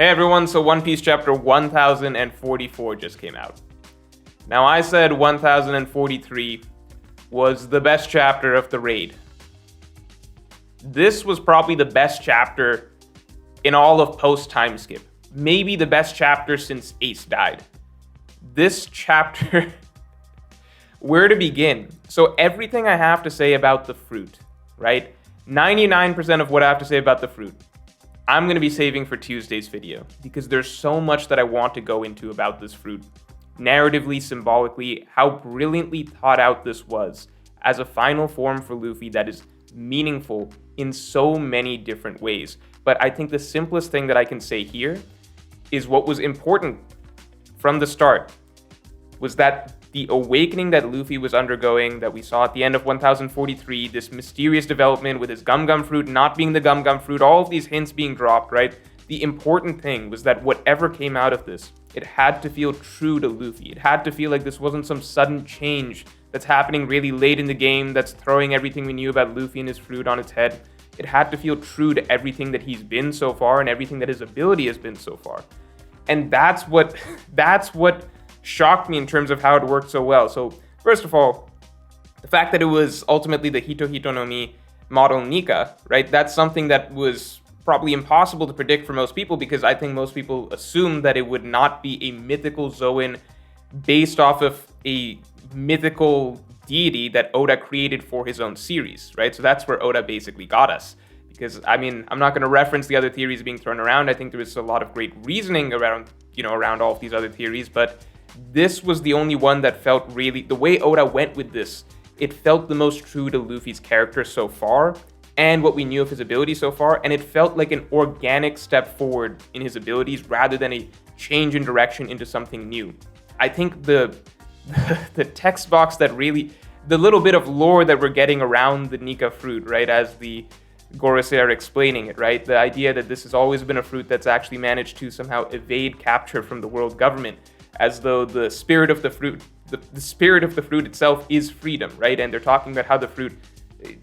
Hey everyone, so One Piece chapter 1044 just came out. Now I said 1043 was the best chapter of the raid. This was probably the best chapter in all of post-time skip. Maybe the best chapter since Ace died. This chapter, where to begin? So everything I have to say about the fruit, right? 99% of what I have to say about the fruit, I'm going to be saving for Tuesday's video because there's so much that I want to go into about this fruit. Narratively, symbolically, how brilliantly thought out this was as a final form for Luffy that is meaningful in so many different ways. But I think the simplest thing that I can say here is what was important from the start was that the awakening that Luffy was undergoing, that we saw at the end of 1043, this mysterious development with his gum fruit not being the gum fruit, all of these hints being dropped, right? The important thing was that whatever came out of this, it had to feel true to Luffy. It had to feel like this wasn't some sudden change that's happening really late in the game that's throwing everything we knew about Luffy and his fruit on its head. It had to feel true to everything that he's been so far and everything that his ability has been so far. And that's what shocked me in terms of how it worked so well. So first of all, the fact that it was ultimately the Hito no Mi model Nika, right? That's something that was probably impossible to predict for most people because I think most people assumed that it would not be a mythical Zoan based off of a mythical deity that Oda created for his own series, right? So that's where Oda basically got us. Because, I mean, I'm not going to reference the other theories being thrown around. I think there was a lot of great reasoning around all of these other theories, but this was the only one that felt really, the way Oda went with this, it felt the most true to Luffy's character so far, and what we knew of his abilities so far, and it felt like an organic step forward in his abilities rather than a change in direction into something new. I think the text box that really, the little bit of lore that we're getting around the Nika fruit, right, as the Gorosei are explaining it, right, the idea that this has always been a fruit that's actually managed to somehow evade capture from the world government, as though the spirit of the fruit, the spirit of the fruit itself is freedom, right? And they're talking about how the fruit,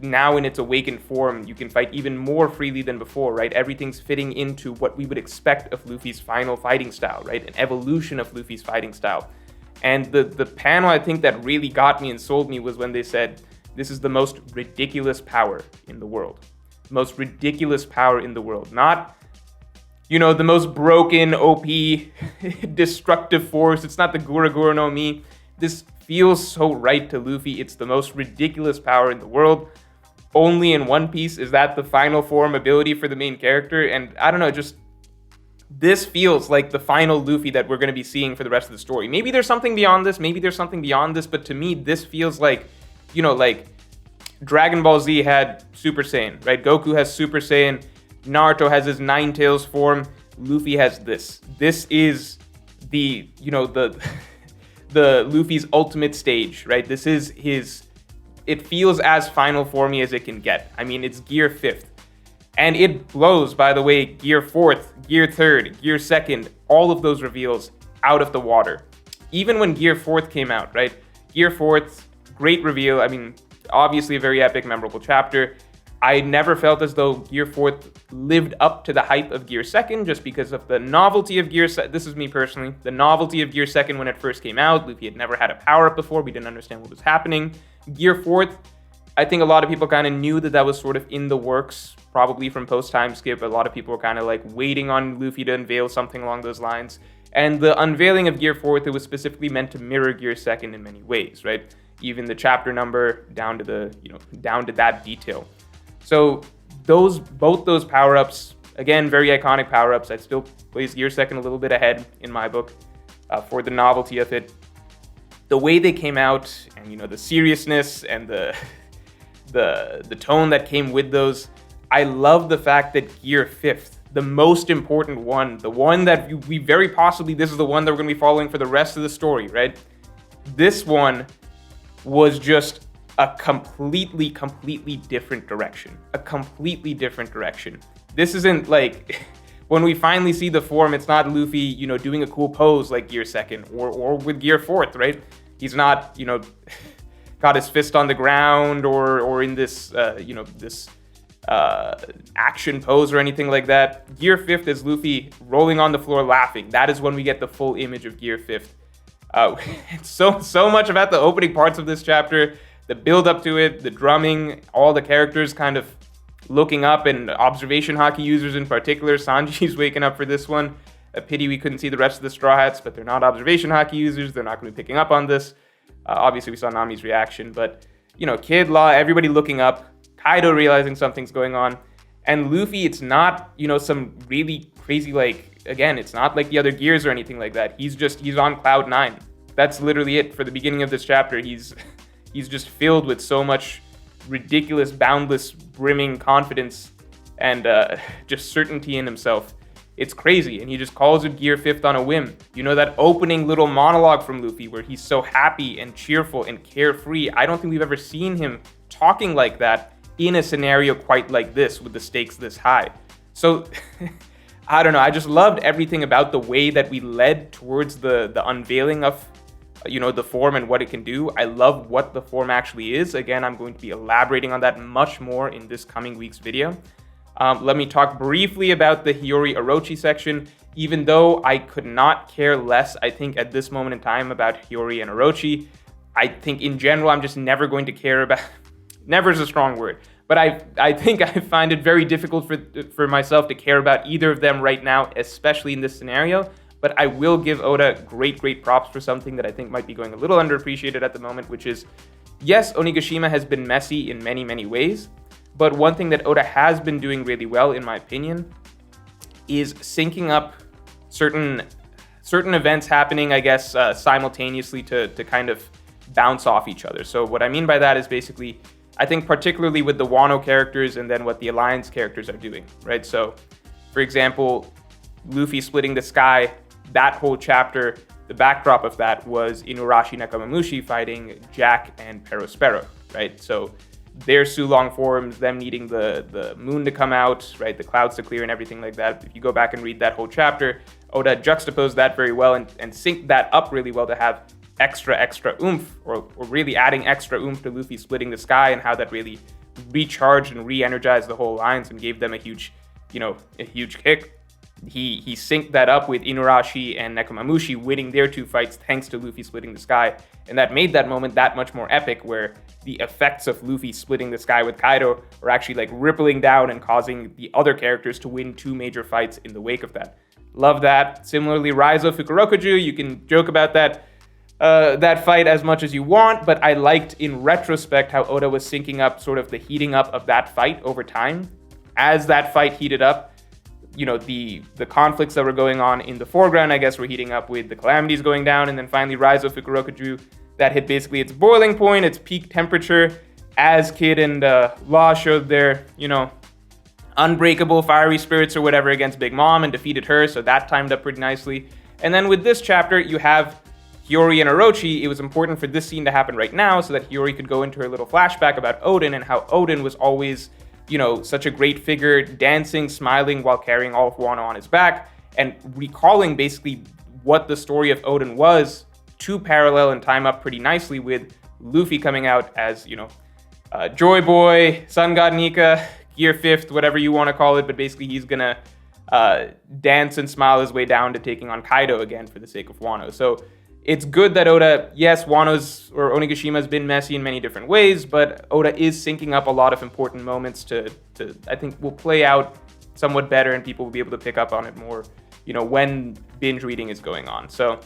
now in its awakened form, you can fight even more freely than before, right? Everything's fitting into what we would expect of Luffy's final fighting style, right? An evolution of Luffy's fighting style. And the panel I think that really got me and sold me was when they said, this is the most ridiculous power in the world. Most ridiculous power in the world. Not, the most broken, OP, destructive force. It's not the Gura no Mi. This feels so right to Luffy. It's the most ridiculous power in the world. Only in One Piece is that the final form ability for the main character. And I don't know, just this feels like the final Luffy that we're going to be seeing for the rest of the story. Maybe there's something beyond this. But to me, this feels like, like Dragon Ball Z had Super Saiyan, right? Goku has Super Saiyan. Naruto has his Nine Tails form. Luffy has this. This is the Luffy's ultimate stage, right? This is his, it feels as final formy as it can get. I mean, it's Gear 5th. And it blows, by the way, Gear 4th, Gear 3rd, Gear 2nd, all of those reveals out of the water. Even when Gear 4th came out, right? Gear 4th, great reveal. I mean, obviously a very epic, memorable chapter. I never felt as though Gear 4th lived up to the hype of Gear 2nd just because of the novelty of Gear 2nd. This is me personally. The novelty of Gear 2nd when it first came out. Luffy had never had a power-up before. We didn't understand what was happening. Gear 4th, I think a lot of people kind of knew that was sort of in the works, probably from post-time skip. A lot of people were kind of like waiting on Luffy to unveil something along those lines. And the unveiling of Gear 4th, it was specifically meant to mirror Gear 2nd in many ways, right? Even the chapter number down to down to that detail. So both those power-ups, again, very iconic power-ups. I'd still place Gear 2nd a little bit ahead in my book for the novelty of it. The way they came out and, the seriousness and the tone that came with those, I love the fact that Gear 5th, the most important one, the one that we very possibly, this is the one that we're going to be following for the rest of the story, right? This one was just a completely different direction. A completely different direction. This isn't like, when we finally see the form, it's not Luffy, doing a cool pose like Gear 2nd or with Gear 4th, right? He's not, got his fist on the ground or in this, this action pose or anything like that. Gear 5th is Luffy rolling on the floor laughing. That is when we get the full image of Gear 5th. It's so much about the opening parts of this chapter, the build up to it, the drumming, all the characters kind of looking up, and observation hockey users in particular. Sanji's waking up for this one. A pity we couldn't see the rest of the Straw Hats, but they're not observation hockey users. They're not going to be picking up on this. Obviously, we saw Nami's reaction, but, Kid, Law, everybody looking up, Kaido realizing something's going on, and Luffy, it's not, some really crazy, again, it's not like the other gears or anything like that. He's on cloud 9. That's literally it for the beginning of this chapter. He's just filled with so much ridiculous, boundless, brimming confidence and just certainty in himself. It's crazy, and he just calls it Gear 5th on a whim. That opening little monologue from Luffy where he's so happy and cheerful and carefree. I don't think we've ever seen him talking like that in a scenario quite like this with the stakes this high. So, I don't know. I just loved everything about the way that we led towards the unveiling of, the form and what it can do. I love what the form actually is. Again, I'm going to be elaborating on that much more in this coming week's video. Let me talk briefly about the Hiyori Orochi section. Even though I could not care less, I think, at this moment in time about Hiyori and Orochi, I think in general I'm just never going to care about... Never is a strong word. But I think I find it very difficult for myself to care about either of them right now, especially in this scenario. But I will give Oda great props for something that I think might be going a little underappreciated at the moment, which is, yes, Onigashima has been messy in many ways. But one thing that Oda has been doing really well, in my opinion, is syncing up certain events happening, I guess, simultaneously to kind of bounce off each other. So what I mean by that is basically, I think particularly with the Wano characters and then what the Alliance characters are doing, right? So, for example, Luffy splitting the sky, that whole chapter, the backdrop of that was Inuarashi Nekomamushi fighting Jack and Perospero, right? So their Sulong forms, them needing the moon to come out, right? The clouds to clear and everything like that. If you go back and read that whole chapter, Oda juxtaposed that very well and synced that up really well to have extra oomph, or really adding extra oomph to Luffy splitting the sky, and how that really recharged and re-energized the whole alliance and gave them a huge kick. He synced that up with Inuarashi and Nekomamushi winning their two fights thanks to Luffy splitting the sky, and that made that moment that much more epic, where the effects of Luffy splitting the sky with Kaido are actually rippling down and causing the other characters to win two major fights in the wake of that. Love that. Similarly, Raizo Fukurokuju, you can joke about that fight as much as you want, but I liked in retrospect how Oda was syncing up sort of the heating up of that fight over time. As that fight heated up, the conflicts that were going on in the foreground, I guess, were heating up with the calamities going down, and then finally Raizo Fukurokuju, that hit basically its boiling point, its peak temperature, as Kid and Law showed their, unbreakable fiery spirits or whatever against Big Mom and defeated her, so that timed up pretty nicely. And then with this chapter, you have Hiyori and Orochi. It was important for this scene to happen right now so that Hiyori could go into her little flashback about Odin and how Odin was always, such a great figure, dancing, smiling while carrying all of Wano on his back, and recalling basically what the story of Odin was to parallel and time up pretty nicely with Luffy coming out as, Joy Boy, Sun God Nika, Gear 5th, whatever you want to call it, but basically he's gonna dance and smile his way down to taking on Kaido again for the sake of Wano. So it's good that Oda, yes, Onigashima's been messy in many different ways, but Oda is syncing up a lot of important moments to I think will play out somewhat better, and people will be able to pick up on it more, when binge reading is going on. So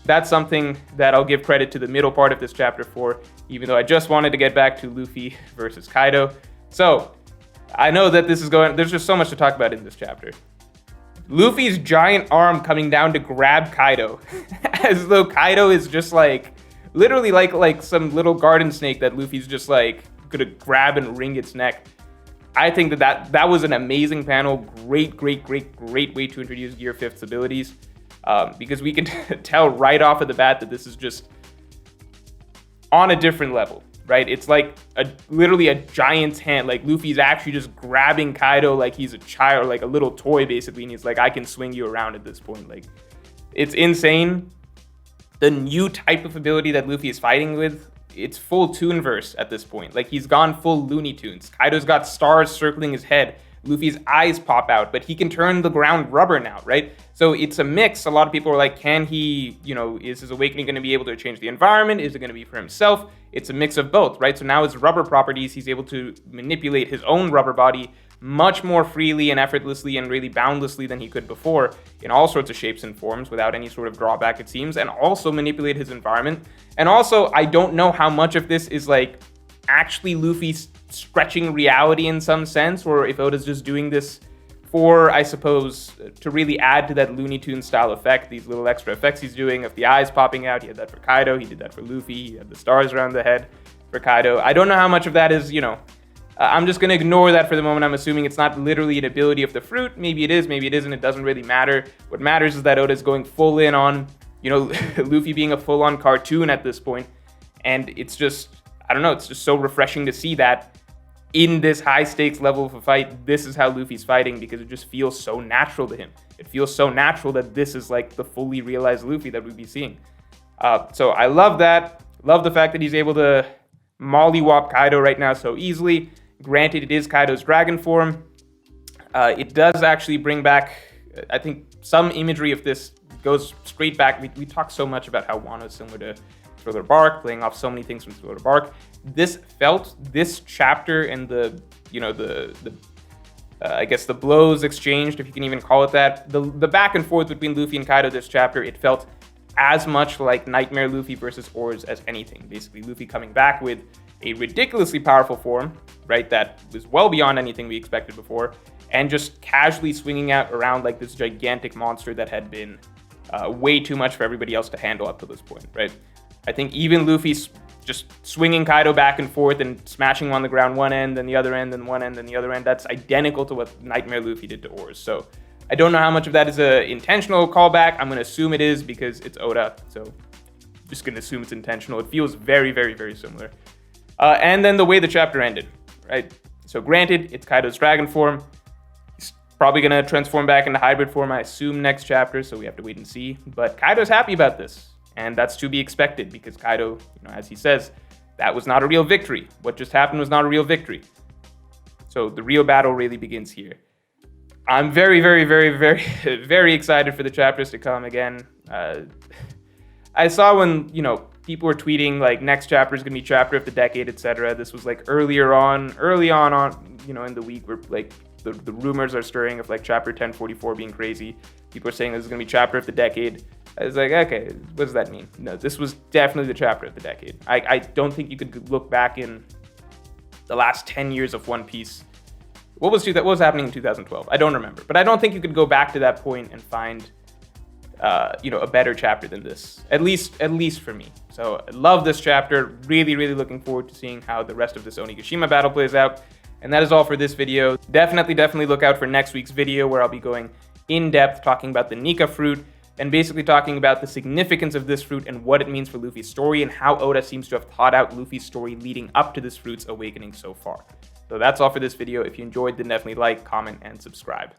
that's something that I'll give credit to the middle part of this chapter for, even though I just wanted to get back to Luffy versus Kaido. So I know that there's just so much to talk about in this chapter. Luffy's giant arm coming down to grab Kaido, as though Kaido is just literally like some little garden snake that Luffy's just gonna grab and wring its neck. I think that was an amazing panel. Great way to introduce Gear 5th's abilities, because we can tell right off of the bat that this is just on a different level. Right? It's literally a giant's hand. Luffy's actually just grabbing Kaido like he's a child, like a little toy, basically. And he's like, I can swing you around at this point. It's insane. The new type of ability that Luffy is fighting with it's full Toonverse at this point. Like, he's gone full Looney Tunes. Kaido's got stars circling his head. Luffy's eyes pop out, but he can turn the ground rubber now, right? So it's a mix. A lot of people are like, can he, is his awakening going to be able to change the environment? Is it going to be for himself? It's a mix of both, right? So now his rubber properties, he's able to manipulate his own rubber body much more freely and effortlessly and really boundlessly than he could before in all sorts of shapes and forms without any sort of drawback, it seems, and also manipulate his environment. And also, I don't know how much of this is like actually Luffy stretching reality in some sense, or if Oda's just doing this for, I suppose, to really add to that Looney Tunes style effect, these little extra effects he's doing of the eyes popping out. He had that for Kaido, he did that for Luffy, he had the stars around the head for Kaido. I don't know how much of that is, I'm just going to ignore that for the moment. I'm assuming it's not literally an ability of the fruit. Maybe it is, maybe it isn't. It doesn't really matter. What matters is that Oda's going full in on, Luffy being a full-on cartoon at this point. And it's just, I don't know, it's just so refreshing to see that in this high-stakes level of a fight, this is how Luffy's fighting, because it just feels so natural to him. It feels so natural that this is like the fully realized Luffy that we'd be seeing. So I love that. Love the fact that he's able to mollywop Kaido right now so easily. Granted, it is Kaido's dragon form. It does actually bring back, I think, some imagery of this goes straight back. We talk so much about how Wano is similar to Thriller Bark, playing off so many things from Thriller Bark. This chapter and the I guess the blows exchanged, if you can even call it that, the back and forth between Luffy and Kaido this chapter, it felt as much like Nightmare Luffy versus Oars as anything. Basically, Luffy coming back with a ridiculously powerful form, right, that was well beyond anything we expected before, and just casually swinging out around like this gigantic monster that had been way too much for everybody else to handle up to this point, right? I think even Luffy's just swinging Kaido back and forth and smashing him on the ground one end, then the other end, then one end, then the other end, that's identical to what Nightmare Luffy did to Oars. So I don't know how much of that is an intentional callback. I'm going to assume it is because it's Oda, so I'm just going to assume it's intentional. It feels very, very, very similar. And then the way the chapter ended, right? So granted, it's Kaido's dragon form. He's probably going to transform back into hybrid form, I assume, next chapter, so we have to wait and see. But Kaido's happy about this, and that's to be expected because Kaido, as he says, that was not a real victory. What just happened was not a real victory. So the real battle really begins here. I'm very, very, very, very, very excited for the chapters to come again. I saw when, people were tweeting like next chapter is going to be chapter of the decade, etc. This was like early on, in the week where like the rumors are stirring of like chapter 1044 being crazy. People are saying this is going to be chapter of the decade. I was like, okay, what does that mean? No, this was definitely the chapter of the decade. I don't think you could look back in the last 10 years of One Piece. What was happening in 2012? I don't remember, but I don't think you could go back to that point and find a better chapter than this, at least for me. So I love this chapter. Really, really looking forward to seeing how the rest of this Onigashima battle plays out. And that is all for this video. Definitely look out for next week's video where I'll be going in depth talking about the Nika fruit and basically talking about the significance of this fruit and what it means for Luffy's story and how Oda seems to have thought out Luffy's story leading up to this fruit's awakening so far. So that's all for this video. If you enjoyed, then definitely like, comment, and subscribe.